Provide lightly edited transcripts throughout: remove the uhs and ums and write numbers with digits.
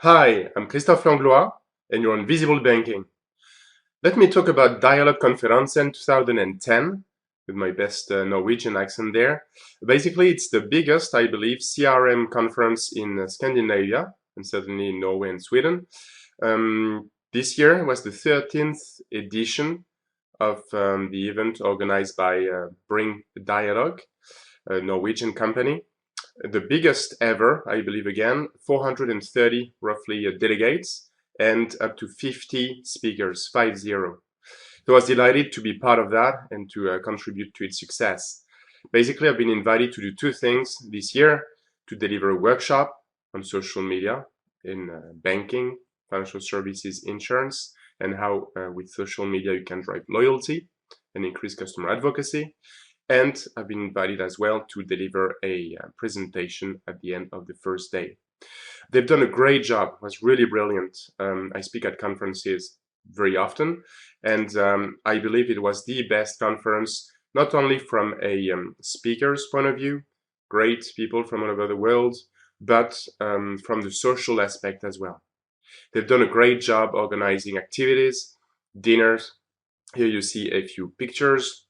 Hi, I'm Christophe Langlois, and you're on Visible Banking. Let me talk about Dialog Konferansen 2010, with my best Norwegian accent there. Basically, it's the biggest, I believe, CRM conference in Scandinavia, and certainly in Norway and Sweden. This year was the 13th edition of the event organized by Bring Dialog, a Norwegian company. The biggest ever, I believe again, 430 roughly delegates and up to 50 speakers, 50. So I was delighted to be part of that and to contribute to its success. Basically, I've been invited to do two things this year: to deliver a workshop on social media in banking, financial services, insurance, and how with social media you can drive loyalty and increase customer advocacy. And I've been invited as well to deliver a presentation at the end of the first day. They've done a great job. It was really brilliant. I speak at conferences very often, and I believe it was the best conference, not only from a speaker's point of view, great people from all over the world, but from the social aspect as well. They've done a great job organizing activities, dinners. Here you see a few pictures.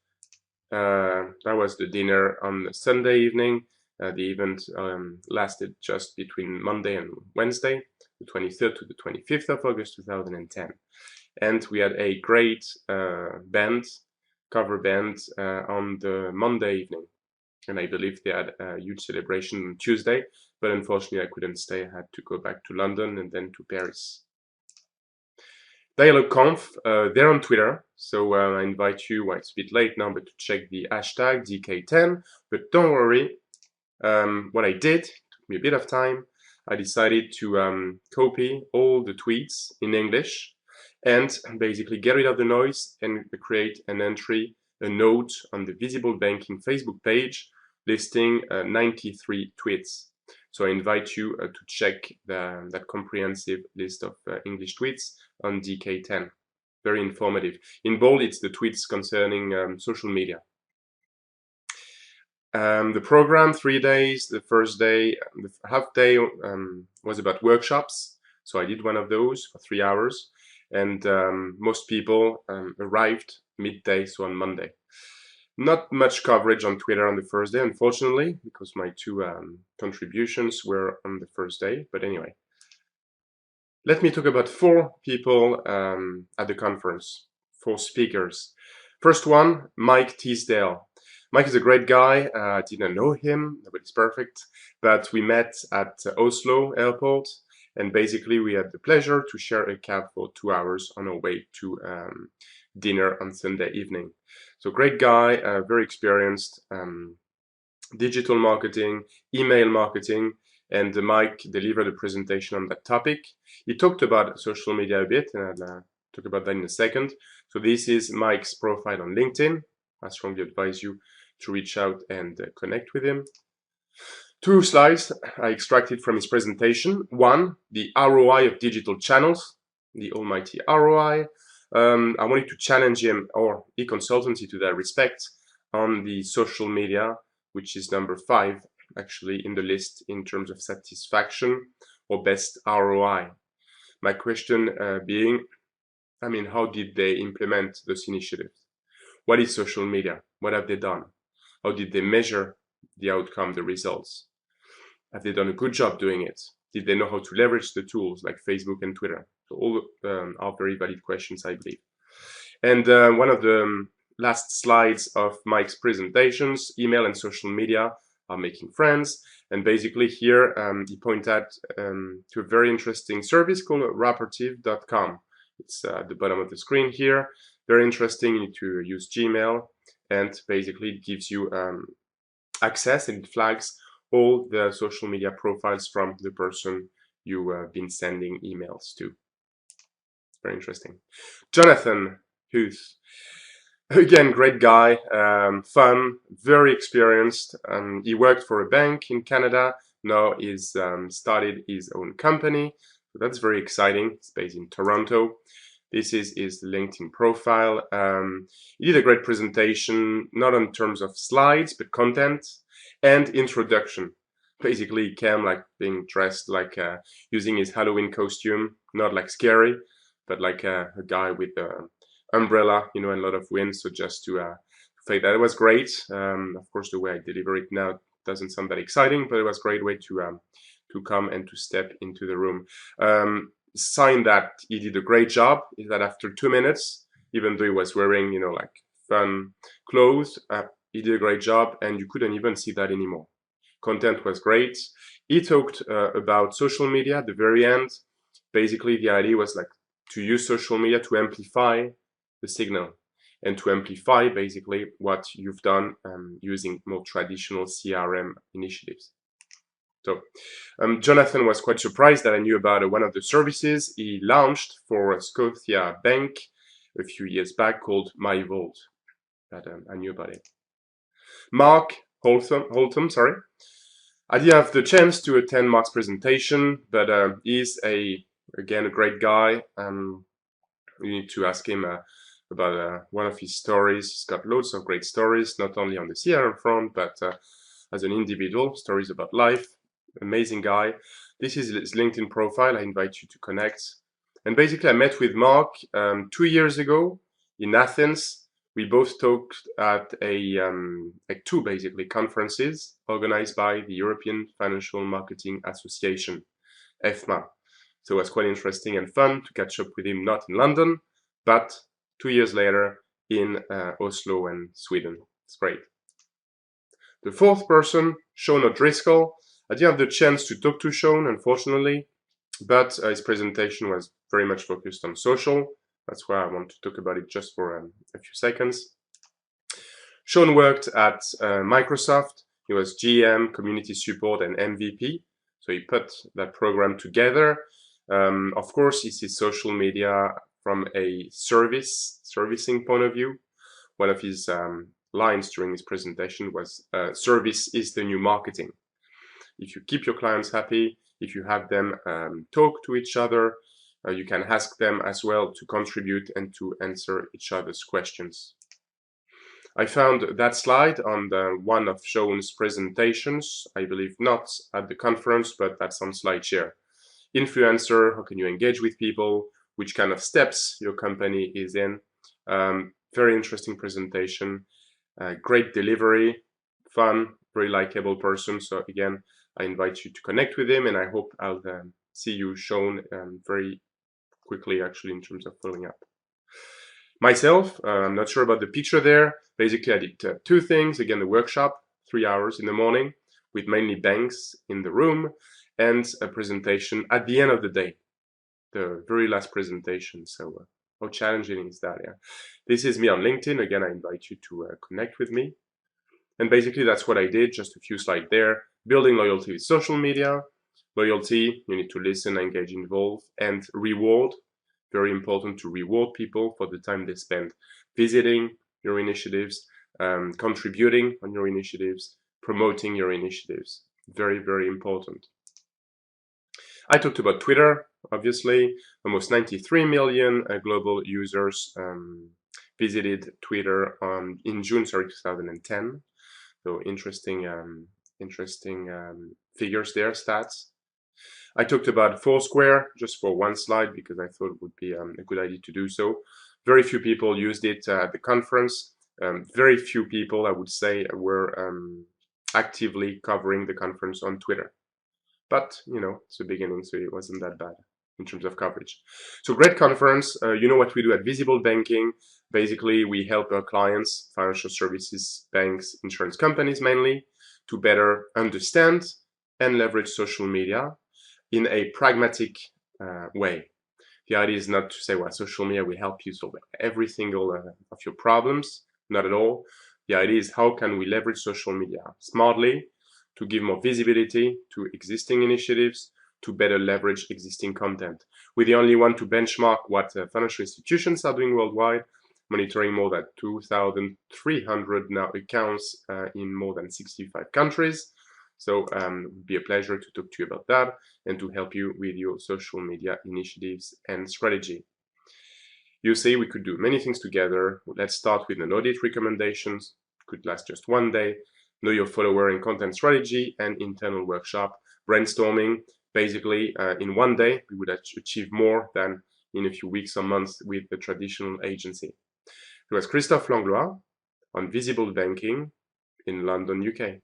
That was the dinner on Sunday evening. The event lasted just between Monday and Wednesday, the 23rd to the 25th of August 2010. And we had a great cover band, on the Monday evening. And I believe they had a huge celebration on Tuesday, but unfortunately I couldn't stay. I had to go back to London and then to Paris. Dialog Conf, they're on Twitter, so I invite you, well, it's a bit late now, but to check the hashtag DK10. But don't worry, what I did, took me a bit of time, I decided to copy all the tweets in English and basically get rid of the noise and create an entry, a note on the Visible Banking Facebook page listing 93 tweets. So I invite you to check that comprehensive list of English tweets on DK10. Very informative. In bold, it's the tweets concerning social media. The program, 3 days. The first day, the half day was about workshops. So I did one of those for 3 hours. And most people arrived midday, so on Monday. Not much coverage on Twitter on the first day, unfortunately, because my two contributions were on the first day. But anyway, let me talk about 4 people at the conference, 4 speakers. First one, Mike Teasdale. Mike is a great guy. I didn't know him, nobody's perfect, but we met at Oslo airport, and basically we had the pleasure to share a cab for 2 hours on our way to dinner on Sunday evening. So great guy, very experienced, digital marketing, email marketing, and Mike delivered a presentation on that topic. He talked about social media a bit, and I'll talk about that in a second. So this is Mike's profile on LinkedIn. I strongly advise you to reach out and connect with him. 2 slides I extracted from his presentation. 1, the ROI of digital channels, the almighty ROI. I wanted to challenge him, or e-consultancy to that respect, on the social media, which is number 5 actually in the list in terms of satisfaction or best ROI. My question being, how did they implement those initiatives? What is social media? What have they done? How did they measure the outcome, the results? Have they done a good job doing it? Did they know how to leverage the tools like Facebook and Twitter? So all are very valid questions, I believe. And one of the last slides of Mike's presentations, email and social media are making friends. And basically here he pointed to a very interesting service called rapportive.com. It's at the bottom of the screen here. Very interesting. You need to use Gmail, and basically it gives you access, and it flags all the social media profiles from the person you have been sending emails to. Very interesting. Jonathan Huth. Again, great guy, fun, very experienced. He worked for a bank in Canada. Now he's started his own company. So that's very exciting. He's based in Toronto. This is his LinkedIn profile. He did a great presentation, not in terms of slides, but content and introduction. Basically, he came like being dressed like using his Halloween costume, not like scary, but like a guy with an umbrella, you know, and a lot of wind. So just to fake that, it was great. Of course, the way I deliver it now doesn't sound that exciting, but it was a great way to come and to step into the room. Sign that he did a great job is that after 2 minutes, even though he was wearing, you know, like fun clothes, he did a great job, and you couldn't even see that anymore. Content was great. He talked about social media at the very end. Basically, the idea was like to use social media to amplify the signal and to amplify basically what you've done using more traditional CRM initiatives. So Jonathan was quite surprised that I knew about one of the services he launched for Scotia Bank a few years back called My Vault. That I knew about it. Mark Holtham, sorry. I didn't have the chance to attend Mark's presentation, but he's again a great guy. You need to ask him about one of his stories. He's got loads of great stories, not only on the CRM front, but as an individual, stories about life. Amazing guy. This is his LinkedIn profile. I invite you to connect. And basically, I met with Mark 2 years ago in Athens. We both talked at two basically conferences organized by the European Financial Marketing Association, EFMA. So it was quite interesting and fun to catch up with him, not in London, but 2 years later in Oslo and Sweden. It's great. The fourth person, Sean O'Driscoll. I didn't have the chance to talk to Sean, unfortunately, but his presentation was very much focused on social. That's why I want to talk about it just for a few seconds. Sean worked at Microsoft. He was GM, community support, and MVP. So he put that program together. Of course, he sees social media from a servicing point of view. One of his lines during his presentation was, service is the new marketing. If you keep your clients happy, if you have them talk to each other, you can ask them as well to contribute and to answer each other's questions. I found that slide on one of Sean's presentations, I believe not at the conference, but that's on SlideShare. Influencer, how can you engage with people, which kind of steps your company is in. Very interesting presentation, great delivery, fun, very likable person. So again, I invite you to connect with him, and I hope I'll see you Sean very quickly actually in terms of following up. Myself, I'm not sure about the picture there. Basically, I did two things. Again, the workshop, 3 hours in the morning with mainly banks in the room, and a presentation at the end of the day, the very last presentation. So how challenging is that? Yeah, this is me on LinkedIn. Again, I invite you to connect with me. And basically, that's what I did. Just a few slides there. Building loyalty with social media. Loyalty, you need to listen, engage, involve, and reward. Very important to reward people for the time they spend visiting your initiatives, contributing on your initiatives, promoting your initiatives. Very, very important. I talked about Twitter, obviously. Almost 93 million global users visited Twitter in June 2010. So interesting figures there, stats. I talked about Foursquare just for one slide because I thought it would be a good idea to do so. Very few people used it at the conference. Very few people, I would say, were actively covering the conference on Twitter. But, you know, it's the beginning, so it wasn't that bad in terms of coverage. So great conference. You know what we do at Visible Banking. Basically, we help our clients, financial services, banks, insurance companies mainly, to better understand and leverage social media in a pragmatic way. The idea is not to say, well, social media will help you solve every single of your problems. Not at all. The idea is how can we leverage social media smartly to give more visibility to existing initiatives, to better leverage existing content. We're the only one to benchmark what financial institutions are doing worldwide, monitoring more than 2,300 now accounts in more than 65 countries. So it would be a pleasure to talk to you about that and to help you with your social media initiatives and strategy. You say we could do many things together. Let's start with an audit recommendations. Could last just one day. know your follower and content strategy, and internal workshop, brainstorming. Basically, in one day, we would achieve more than in a few weeks or months with a traditional agency. It was Christophe Langlois on Visible Banking in London, UK.